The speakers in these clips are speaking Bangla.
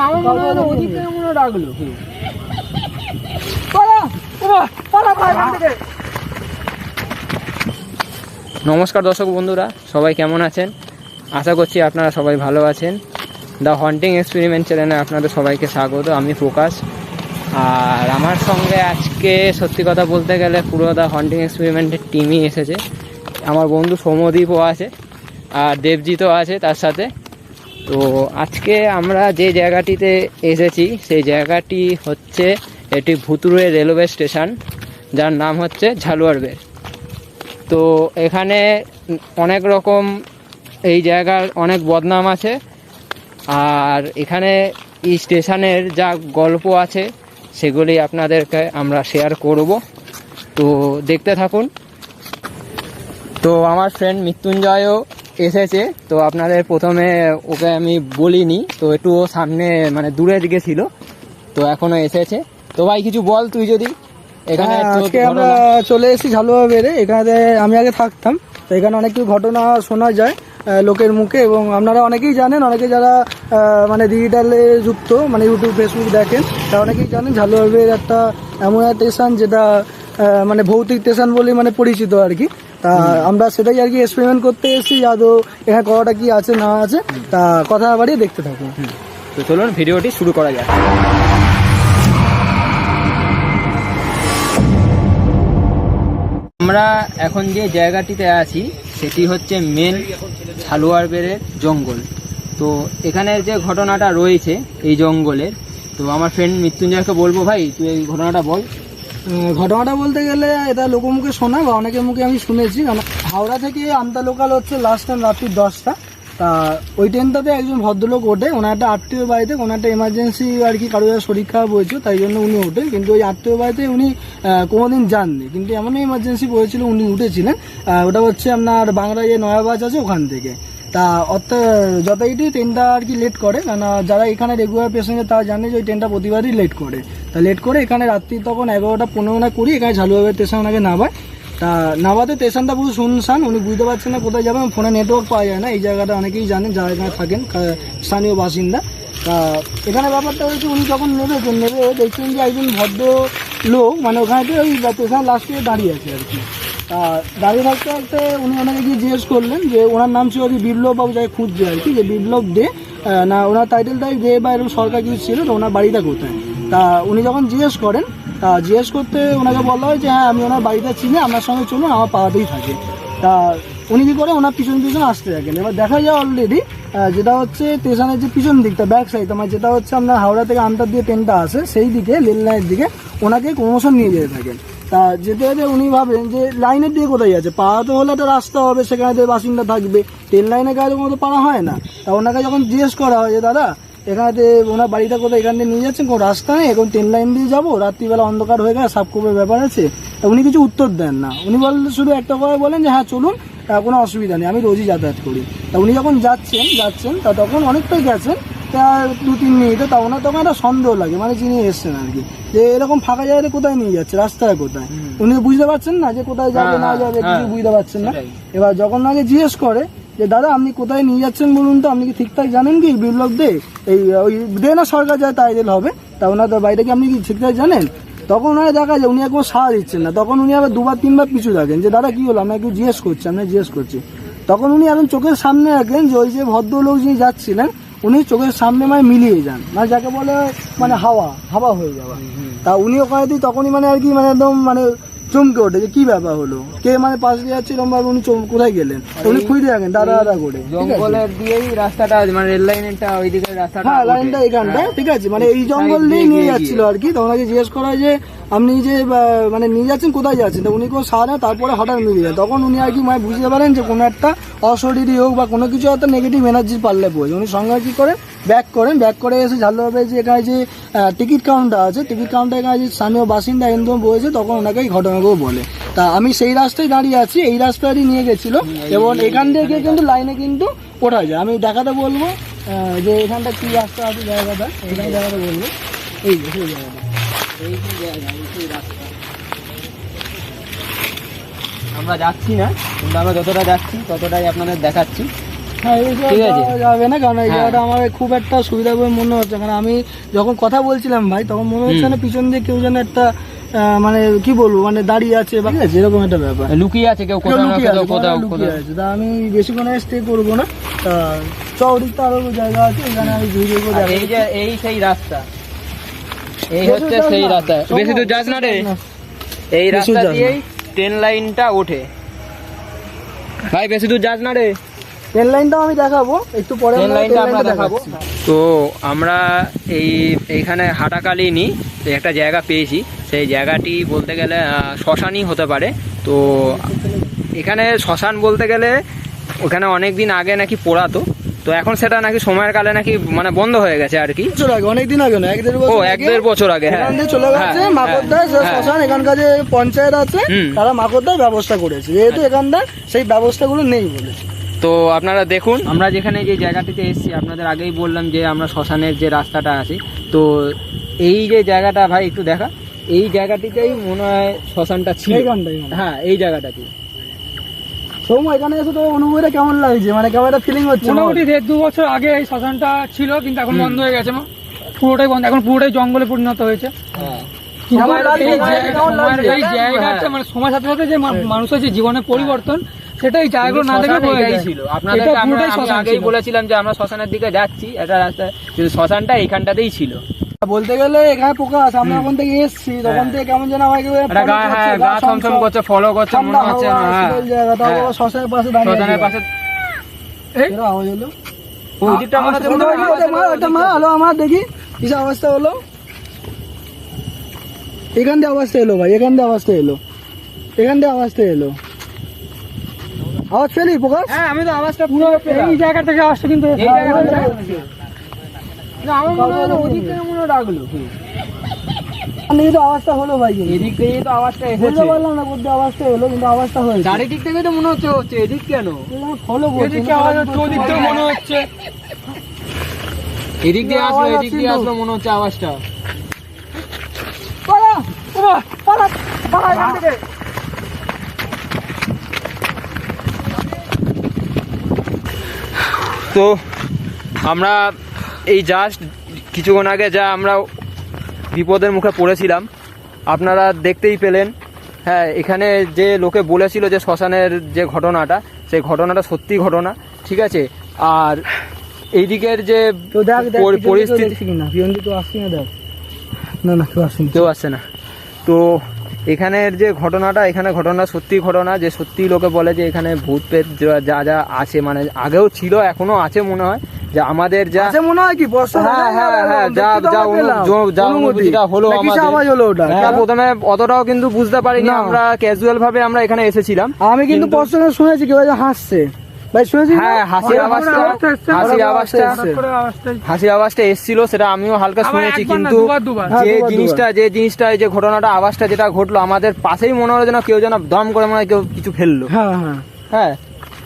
আমার মনে হয় ওদিক থেকে মনে রাখলো। নমস্কার দর্শক বন্ধুরা, সবাই কেমন আছেন? আশা করছি আপনারা সবাই ভালো আছেন। দ্য হন্টিং এক্সপেরিমেন্ট চ্যানেলে আপনাদের সবাইকে স্বাগত। আমি প্রকাশ, আর আমার সঙ্গে আজকে সত্যি কথা বলতে গেলে পুরো দ্য হন্টিং এক্সপেরিমেন্টের টিমই এসেছে। আমার বন্ধু সৌম্যদীপও আছে আর দেবজিৎও আছে তার সাথে। তো আজকে আমরা যে জায়গাটিতে এসেছি সেই জায়গাটি হচ্ছে এটি ভুতুড়ে রেলওয়ে স্টেশন, যার নাম হচ্ছে ঝালুয়ারবেড়। তো এখানে অনেক রকম এই জায়গার অনেক বদনাম আছে, আর এখানে এই স্টেশনের যা গল্প আছে সেগুলি আপনাদেরকে আমরা শেয়ার করব। তো দেখতে থাকুন। তো আমার ফ্রেন্ড মৃত্যুঞ্জয়ও এসেছে। তো আপনাদের প্রথমে ওকে আমি বলিনি, তো একটু ও সামনে মানে দূরের দিকে ছিল, তো এখনো এসেছে। তো ভাই কিছু বল তুই যদি। এখানে আজকে আমরা চলে এসেছি ঝালুয়ারবেড়ে। এখানে আমি আগে থাকতাম, তো এখানে অনেক কিছু ঘটনা শোনা যায় লোকের মুখে, এবং আপনারা অনেকেই জানেন, অনেকে যারা মানে ডিজিটালে যুক্ত, মানে ইউটিউব ফেসবুক দেখেন, তারা অনেকেই জানেন ঝালুয়ারবেড় একটা এমন একটা স্টেশন যেটা মানে ভৌতিক স্টেশন বলে মানে পরিচিত আর কি। তা আমরা সেটাই আর কি এক্সপেরিমেন্ট করতে এসেছি, আদৌ এখানে কটা কি আছে না আছে, তা কথা বাড়িয়ে দেখতে থাকুন। তো চলুন ভিডিওটি শুরু করা যাক। আমরা এখন যে জায়গাটিতে আছি সেটি হচ্ছে মেন ঝালুয়ারবেড়ের জঙ্গল। তো এখানে যে ঘটনাটা রয়েছে এই জঙ্গলের, তো আমার ফ্রেন্ড মৃত্যুঞ্জয়কে বলবো, ভাই তুই এই ঘটনাটা বল। ঘটনাটা বলতে গেলে এটা লোকমুখে শোনা বা অনেকের মুখে আমি শুনেছি। হাওড়া থেকে আমতা লোকাল হচ্ছে লাস্ট টাইম রাত্রি 10টা। তা ওই ট্রেনটাতে একজন ভদ্রলোক ওঠে, ওনার একটা আত্মীয় বাড়িতে কোনো একটা এমার্জেন্সি আর কি, কারোর শরীর খারাপ হয়েছে তাই জন্য উনি ওঠেন। কিন্তু ওই আত্মীয় বাড়িতে উনি কোনোদিন যাননি, কিন্তু এমনই এমার্জেন্সি পড়েছিল উনি উঠেছিলেন। ওটা হচ্ছে আপনার বাংলায় যে নয়াবাজ আছে ওখান থেকে। তা যথারীতি ট্রেনটা আর কি লেট করে, কারণ যারা এখানে রেগুলার প্যাসেঞ্জার তারা জানে যে ওই ট্রেনটা প্রতিবারই লেট করে। তা লেট করে এখানে রাত্রি তখন 11:15 না 20 এখানে ঝালুয়ারবেড় স্টেশন আগে নামায়। তা নামাতে স্টেশনটা পুরো শুনশান, উনি বুঝতে পারছেন না কোথায় যাবেন, ফোনে নেটওয়ার্ক পাওয়া যায় না। এই জায়গাটা অনেকেই জানেন যারা এখানে থাকেন, স্থানীয় বাসিন্দা। তা এখানে ব্যাপারটা হচ্ছে উনি যখন নেবে দেখছেন যে একজন ভদ্র লোক মানে ওখানে ওই স্টেশন লাস্টে দাঁড়িয়ে আছে আর কি। তা দাঁড়িয়ে থাকতে থাকতে উনি ওনাকে গিয়ে জিজ্ঞেস করলেন যে ওনার নাম ছিল কি বিপ্লব বাবু, যাই খুঁজছে আর কি, যে বিপ্লব দে না ওনার টাইটেলটাই দে বা এরকম সরকার কিছু ছিল, তো ওনার বাড়িটা কোথায়। তা উনি যখন জিজ্ঞেস করেন, তা জিজ্ঞেস করতে ওনাকে বলা হয় যে হ্যাঁ আমি ওনার বাড়িটা চিনি, আপনার সঙ্গে চলুন, আমার পাড়াতেই থাকে। তা উনি কী করে ওনার পিছন পিছন আসতে থাকেন। এবার দেখা যায় অলরেডি যেটা হচ্ছে স্টেশনের যে পিছন দিকটা ব্যাক সাইড, মানে যেটা হচ্ছে আপনার হাওড়া থেকে আমতার দিয়ে ট্রেনটা আসে সেই দিকে রেল লাইনের দিকে ওনাকে ক্রমশন নিয়ে যেতে থাকেন। তা যেতে যেতে উনি ভাবেন যে লাইনের দিকে কোথায় আছে, পাড়া তো হলে একটা রাস্তা হবে, সেখানে বাসিন্দা থাকবে, ট্রেন লাইনে কাজ কোনো পাড়া হয় না। তা ওনাকে যখন জিজ্ঞেস করা হয় যে দাদা এখানে ওনার বাড়িটা কোথায়, এখান দিয়ে নিয়ে যাচ্ছেন, কোনো রাস্তা নেই, এখন ট্রেন লাইন দিয়ে যাবো, রাত্রিবেলা অন্ধকার হয়ে গেছে, সাপকোপের ব্যাপার আছে। তা উনি কিছু উত্তর দেন না। উনি বললেন শুধু একটা কথা বলেন যে হ্যাঁ চলুন, কোনো অসুবিধা নেই, আমি রোজই যাতায়াত করি। তা উনি যখন যাচ্ছেন তা তখন অনেকটাই গেছেন, তা 2-3 মিনিটে, তা ওনার তখন একটা সন্দেহ লাগে, মানে যিনি এসছেন আর কি, যে এরকম ফাঁকা জায়গায় কোথায় নিয়ে যাচ্ছে, রাস্তায় কোথায়। উনি বুঝতে পারছেন না যে কোথায় যাবে না যাবে, কিছু বুঝতে পারছেন না। এবার যখন ওনাকে জিজ্ঞেস করে যে দাদা আপনি কোথায় নিয়ে যাচ্ছেন বলুন তো, আপনি কি ঠিকঠাক জানেন কি বিপ্লব দে, এই ওই দে না সরকার যায় তাই রেল হবে, তা ওনার বাড়িটা কি আপনি কি ঠিকঠাক জানেন? তখন ওনারা দেখা যায় উনি একবার সাড়া দিচ্ছেন না। তখন উনি আবার 2-3 পিছু থাকেন যে দাদা কি হলো, আপনাকে কেউ জিজ্ঞেস করছি। তখন উনি এখন চোখের সামনে রাখেন যে ওই যে ভদ্রলোক যিনি যাচ্ছিলেন উনি চোখের সামনে মানে মিলিয়ে যান, মানে যাকে বলে মানে হাওয়া হয়ে যাওয়া। তা উনি ওখানে তখনই মানে আর কি মানে একদম মানে চমকে ওঠে যে কি ব্যাপার হলো, কে মানে পাশ দিয়ে যাচ্ছে এরকম ভাবে, উনি কোথায় গেলেন, উনি খুঁজে রাখেন দাদা করে জঙ্গলের দিয়েই রাস্তাটা, মানে রেল লাইনটা ওইদিকে রাস্তাটা, হ্যাঁ লাইনটা এখানটা, ঠিক আছে, মানে এই জঙ্গল দিয়েই নিয়ে যাচ্ছিল আর কি। তো ওনাকে জিজ্ঞেস করা যে আপনি যে মানে নিয়ে যাচ্ছেন কোথায় যাচ্ছেন, তো উনি কেউ সারা তারপরে হঠাৎ মিলিয়ে যায়। তখন উনি আর কি মানে বুঝতে পারেন যে কোনো একটা অশরীরী হোক বা কোনো কিছু একটা নেগেটিভ এনার্জির পাল্লে পড়েছে। উনি সঙ্গে কি করেন, ব্যাক করে এসে ঝালুয়ারবেড়ে যে এখানে যে টিকিট কাউন্টার আছে, টিকিট কাউন্টার এখানে যে স্থানীয় বাসিন্দা একদম বলেছে, তখন ওনাকে এই ঘটনাগুলো বলে। তা আমি সেই রাস্তায় দাঁড়িয়ে আছি, এই রাস্তায় নিয়ে গেছিলো, এবং এখান থেকে কিন্তু লাইনে কিন্তু ওঠা যায়। আমি দেখাতে বলবো যে এখানটা কি রাস্তা আছে, জায়গাটা এখানে জায়গাটা বলবো, এই যে সেই জায়গাটা, এই জায়গা, এই রাস্তা আমরা যাচ্ছি না, কিন্তু আমরা যতটা যাচ্ছি ততটাই আপনাদের দেখাচ্ছি। হ্যাঁ এই ঠিক আছে। জায়গাটা যাবে না, কারণ এই হ্যাঁ। জায়গাটা আমার খুব একটা সুবিধা বলে মনে হচ্ছে। কারণ আমি যখন কথা বলছিলাম ভাই, তখন মনে হচ্ছে না পিছন দিয়ে কেউ যেন একটা মানে কি বলবো, মানে দাঁড়িয়ে আছে বা এরকম একটা ব্যাপার, লুকিয়ে আছে কেউ কেউ কোথাও না লুকিয়ে আছে, কোথাও কোথাও লুকিয়ে আছে। তা আমি বেশিক্ষণ স্টে করবো না, তা চৌড়িতে আরো জায়গা আছে, এখানে আমি ভিডিও করে আর এই যে এই সেই রাস্তা, এই হচ্ছে সেই রাস্তা। বেশি দূর যাস না রে, এই বেশি রাস্তা দূর যাস না। দিয়েই ট্রেন লাইনটা ওঠে ভাই, বেশি দূর যাস না রে। ট্রেন লাইনটাও আমি দেখাবো একটু পরে, ট্রেন আপনাদের লাইনটা ট্রেন আমরা লাইনটা দেখাবো। দেখাচ্ছি। তো আমরা এইখানে হাঁটাকালীনই একটা জায়গা পেয়েছি। সেই জায়গাটি বলতে গেলে শ্মশানই হতে পারে। তো এখানে শ্মশান বলতে গেলে ওখানে অনেক দিন আগে নাকি পোড়াতো, তো এখন সেটা নাকি সময়ের কালে নাকি মানে বন্ধ হয়ে গেছে আর কি। বছর আগে, অনেকদিন আগে না, 1-1.5 ও বছর 1-1.5 বছর আগে, হ্যাঁ এখান থেকে চলে গেছে হ্যাঁ, মাকড়দার যে হ্যাঁ। শ্মশান, এখানকার যে পঞ্চায়েত আছে হুম। তারা মাকড়দার ব্যবস্থা করেছে, যেহেতু এখানকার সেই ব্যবস্থাগুলো নেই বলে। তো আপনারা দেখুন, আমরা যেখানে যে জায়গাটিতে এসেছি আপনাদের আগেই বললাম যে আমরা শ্মশানের যে রাস্তাটা আছে। তো এই যে জায়গাটা ভাই একটু দেখা, এই জায়গাটিতেই মনে হয় শ্মশানটা ছিল। এইখানটাই হ্যাঁ এই জায়গাটাতে। সৌম্য, এখানে এসে তো অনুভূতিটা কেমন লাগছে, মানে কেমন একটা ফিলিং হচ্ছে? মোটামুটি 1-2 বছর আগে এই শ্মশানটা ছিল, কিন্তু এখন বন্ধ হয়ে গেছে। পুরোটাই বন্ধ, এখন পুরোটাই জঙ্গলে পরিণত হয়েছে। হ্যাঁ কিন্তু কেমন লাগছে? এই কেমন লাগছে? এই জায়গাটা মানে সময়ের সাথে সাথে যে মানুষের যে জীবনের পরিবর্তন, সেটা এই জায়গাগুলো না দেখে বোঝা এটাই যায়। ছিল। এটা আপনাদেরকে পুরোটাই আমি শ্মশান আগেই ছিল। বলেছিলাম যে আমরা শ্মশানের দিকে যাচ্ছি, একটা রাস্তায়, কিন্তু শ্মশানটা এইখানটাতেই ছিল। বলতে গেলে এখানে পোকা আছে, আমরা ওখান থেকে এসেছি, তখন থেকে কেমন যেন আমাকে একটা গা, হ্যাঁ গা ছমছম করছে, ফলো করছে মনে হচ্ছে। হ্যাঁ হ্যাঁ। শ্মশানের পাশে দাঁড়িয়ে শ্মশানের পাশে এরকম আওয়াজ হলো। ওই দিকটা মনে হচ্ছে একটা মা হলো, আমার দেখি কিসের অবস্থা হলো। এখান দিয়ে আওয়াজটা এলো ভাই, এখান দিয়ে আওয়াজটা এলো, এখান দিয়ে আওয়াজটা এলো। আওয়াজ পেলি প্রকাশ? হ্যাঁ আমি তো আওয়াজটা পুরো এই জায়গা থেকে আসছে, কিন্তু এই জায়গাটা আমার মনে হয় ওদিক থেকে মনে হয় ডাকলো। এখান থেকে তো আওয়াজটা হলো ভাই, এদিক থেকেই তো আওয়াজটা বুঝতে এসেছে। পারলাম না কোথায় আওয়াজটা এলো, কিন্তু আওয়াজটা হয়েছে। চারিদিক থেকে তো মনে হচ্ছে হচ্ছে, এদিক কেন? হলো এদিকে আওয়াজ হচ্ছে, ওদিক থেকে মনে হচ্ছে। এদিক দিয়ে আসলো, আওয়াজ এদিক দিয়ে আসছিল। আসলো মনে হচ্ছে আওয়াজটা। পালা, পালা, পালা এখান থেকে। তো আমরা এই জাস্ট কিছুক্ষণ আগে যা আমরা বিপদের মুখে পড়েছিলাম আপনারা দেখতেই পেলেন। হ্যাঁ এখানে যে লোকে বলেছিল যে শ্মশানের যে ঘটনাটা, সেই ঘটনাটা সত্যি ঘটনা, ঠিক আছে। আর এইদিকের যে তো দেখ পরিস্থিতি, কিনা পিয়ন্দি তো আসছি না, দেখ না না কেউ আসেনি। কেউ আসছে না। তো এখানের যে ঘটনাটা, এখানে ঘটনা সত্যি ঘটনা, যে সত্যি লোকে বলে যে এখানে ভূত প্রেত যা যা আছে, মানে আগেও ছিল এখনো আছে মনে হয়, যে আমাদের যা আছে মনে হয় কি বর্ষা, হ্যাঁ হ্যাঁ হ্যাঁ যা অনুভূতিটা হলো আমাদের। আওয়াজ হলো ওটা? হ্যাঁ, প্রথমে অতটাও কিন্তু বুঝতে পারিনি, না। আমরা ক্যাজুয়াল ভাবে আমরা এখানে এসেছিলাম। আমি কিন্তু পশ্চিমে শুনেছি কেউ যে হাসছে ভাই, শুনেছি না? হ্যাঁ হাসির আওয়াজটা, হাসির আওয়াজটা এসেছিল, সেটা আমিও হালকা শুনেছি। কিন্তু দুবার হ্যাঁ, যে দুবার। জিনিসটা এই যে ঘটনাটা, আওয়াজটা যেটা ঘটলো আমাদের পাশেই, মনে হলো যেন কেউ যেন দম করে মনে হয় কেউ কিছু ফেললো। হ্যাঁ হ্যাঁ, হ্যাঁ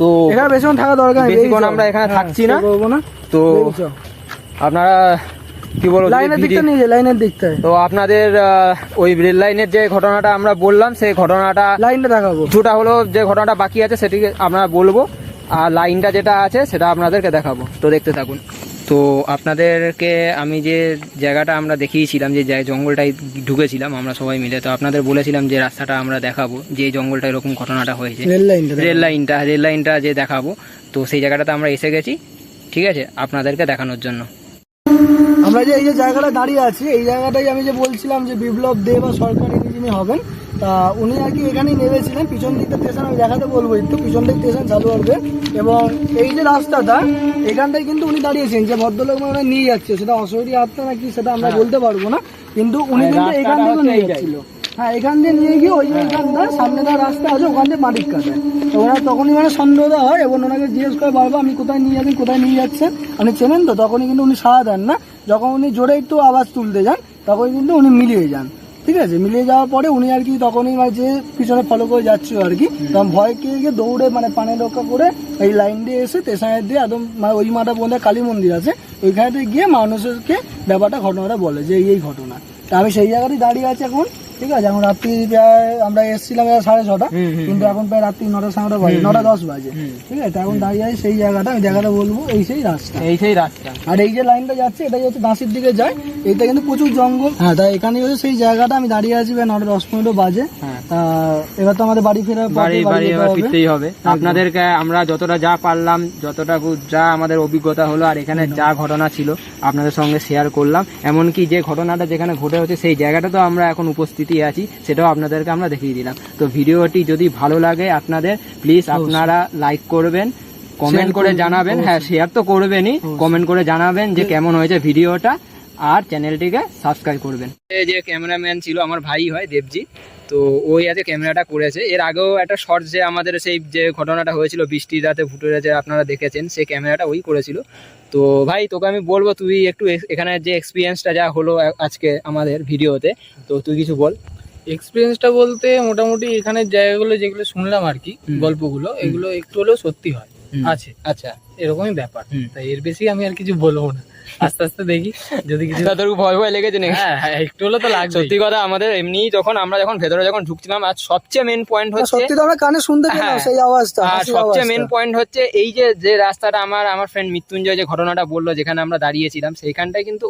তো এখানে বেশিক্ষণ থাকা দরকার নেই, বেশিক্ষণ বেরিয়ে আমরা যাও। এখানে হ্যাঁ, থাকছি না। সে করবো না। তো বেরিয়ে যাও। আপনারা কি বলবো, লাইনের দিকটা নিয়ে যাই, লাইনের দিকটায় তো আপনাদের ওই রেল লাইনের যে ঘটনাটা আমরা বললাম, সেই ঘটনাটা লাইনটা দেখাবো। কিছুটা হলো যে ঘটনাটা বাকি আছে সেটিকে আমরা বলবো, আর লাইনটা যেটা আছে সেটা আপনাদেরকে দেখাবো। তো দেখতে থাকুন। তো আপনাদেরকে আমি যে জায়গাটা আমরা দেখিয়েছিলাম, যে জঙ্গলটায় ঢুকেছিলাম আমরা সবাই মিলে, তো আপনাদের বলেছিলাম যে রাস্তাটা আমরা দেখাবো, যে জঙ্গলটা এরকম ঘটনাটা হয়েছে, রেল লাইনটা দেখাবো। রেল লাইনটা যে দেখাবো। তো সেই জায়গাটাতে আমরা এসে গেছি, ঠিক আছে, আপনাদেরকে দেখানোর জন্য। আমরা যে এই যে জায়গাটা দাঁড়িয়ে আছি, এই জায়গাটাই আমি যে বলছিলাম যে বিপ্লব দে বা সরকারি যিনি হবেন, তা উনি আর কি এখানেই নেমেছিলেন। পিছন দিকটা স্টেশন আমি দেখাতে বলবো, একটু পিছন দিক স্টেশন চালু হবে, এবং এই যে রাস্তাটা এখানটাই কিন্তু উনি দাঁড়িয়েছেন। যে ভদ্রলোক মানে নিয়ে যাচ্ছে, সেটা অশরীরী আত্মা নাকি সেটা আমরা বলতে পারবো না, কিন্তু উনি কিন্তু এখান থেকে নিয়ে যাচ্ছিল। হ্যাঁ এখান দিয়ে নিয়ে গিয়ে ওই যে এখানটা সামনে তার রাস্তা আছে, ওখান দিয়ে মাটির কাটায়। তো ওরা তখনই মানে সন্দেহটা হয়, এবং ওনাকে জিজ্ঞেস করে বারবার আপনি কোথায় নিয়ে যাবেন, কোথায় নিয়ে যাচ্ছেন, আপনি চেনেন তো? তখনই কিন্তু উনি সাড়া দেন না। যখন উনি জোরে একটু আওয়াজ তুলতে যান, তখন কিন্তু উনি মিলিয়ে যান, ঠিক আছে। মিলিয়ে যাওয়ার পরে উনি আর কি তখনই মানে যে পিছনে ফলো করে যাচ্ছিল আর কি, তখন ভয় খেয়ে গিয়ে দৌড়ে মানে পানে রক্ষা করে এই লাইন দিয়ে এসে স্টেশনের দিয়ে একদম মানে ওই মাথা পর্যন্ত কালী মন্দির আছে, ওইখানে গিয়ে মানুষকে ব্যাপারটা ঘটনাটা বলে যে এই ঘটনা। তা আমি সেই জায়গাতেই দাঁড়িয়ে আছি এখন, ঠিক আছে। এখন রাত্রি প্রায় আমরা এসেছিলাম 6:30, কিন্তু এখন প্রায় রাত্রি 9টা 9:30 বাজে, 9:10 বাজে, ঠিক আছে। এখন দাঁড়িয়ে আছি সেই জায়গাটা, আমি জায়গাটা বলবো, এই সেই রাস্তা, এই সেই রাস্তা। আর এই যে লাইনটা যাচ্ছে এটাই হচ্ছে দাঁসির দিকে যায়, এটা কিন্তু প্রচুর জঙ্গল। হ্যাঁ, তাই এখানে হচ্ছে সেই জায়গাটা, আমি দাঁড়িয়ে আছি প্রায় 9:10-15 বাজে। তা এবার তো আমাদের বাড়ি ফেরার বাড়ি এবার ফিরতেই হবে। আপনাদেরকে আমরা যতটা যা পারলাম, যতটা যা আমাদের অভিজ্ঞতা হলো, আর এখানে যা ঘটনা ছিল আপনাদের সঙ্গে শেয়ার করলাম। এমনকি যে ঘটনাটা যেখানে ঘটে হচ্ছে সেই জায়গাটা তো আমরা এখন উপস্থিতি আছি, সেটাও আপনাদেরকে আমরা দেখিয়ে দিলাম। তো ভিডিওটি যদি ভালো লাগে আপনাদের, প্লিজ আপনারা লাইক করবেন, কমেন্ট করে জানাবেন। হ্যাঁ, শেয়ার তো করবেনই, কমেন্ট করে জানাবেন যে কেমন হয়েছে ভিডিওটা, আর চ্যানেলটিকে সাবস্ক্রাইব করবেন। এই যে ক্যামেরাম্যান ছিল আমার ভাই হয় দেবজি, তো ওই আজকে ক্যামেরাটা করেছে। এর আগেও একটা শর্ট যে আমাদের সেই যে ঘটনাটা হয়েছিল বৃষ্টির রাতে ভুতুরে, যে আপনারা দেখেছেন, সেই ক্যামেরাটা ওই করেছিল। তো ভাই তোকে আমি বলবো তুই একটু এখানে যে এক্সপিরিয়েন্সটা যা হলো আজকে আমাদের ভিডিওতে, তো তুই কিছু বল। এক্সপিরিয়েন্সটা বলতে মোটামুটি এখানের জায়গাগুলো যেগুলো শুনলাম আর কি, গল্পগুলো, এগুলো একটু হলেও সত্যি হয় আছে। আচ্ছা, এরকমই ব্যাপার। তাই এর বেশি আমি আর কিছু বলবো না, আস্তে আস্তে দেখি যদি কিছু। তোর ভয় ভয় লেগেছে নাকি? হ্যাঁ হ্যাঁ, একটু হলে তো লাগবে। সত্যি কথা, আমাদের এমনি আমরা যখন ভেতরে ঢুকছিলাম, আর সবচেয়ে মেন পয়েন্ট হচ্ছে, সত্যি তো আমরা কানে শুনতে পেলাম হ্যাঁ, সেই আওয়াজটা, আর হাসির সবচেয়ে আওয়াজটা। মেন পয়েন্ট হচ্ছে এই যে রাস্তাটা আমার ফ্রেন্ড মৃত্যুঞ্জয় যে ঘটনাটা বললো, যেখানে আমরা দাঁড়িয়েছিলাম সেইখানটাই কিন্তু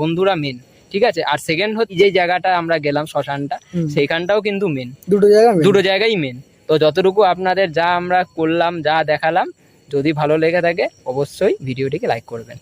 বন্ধুরা মেন, ঠিক আছে। আর সেকেন্ড হচ্ছে যে জায়গাটা আমরা গেলাম শ্মশানটা, সেইখানটাও কিন্তু মেন। দুটো জায়গায় মেন। তো যতটুকু আপনাদের যা আমরা করলাম, যা দেখালাম, যদি ভালো লেগে থাকে অবশ্যই ভিডিওটিকে লাইক করবেন।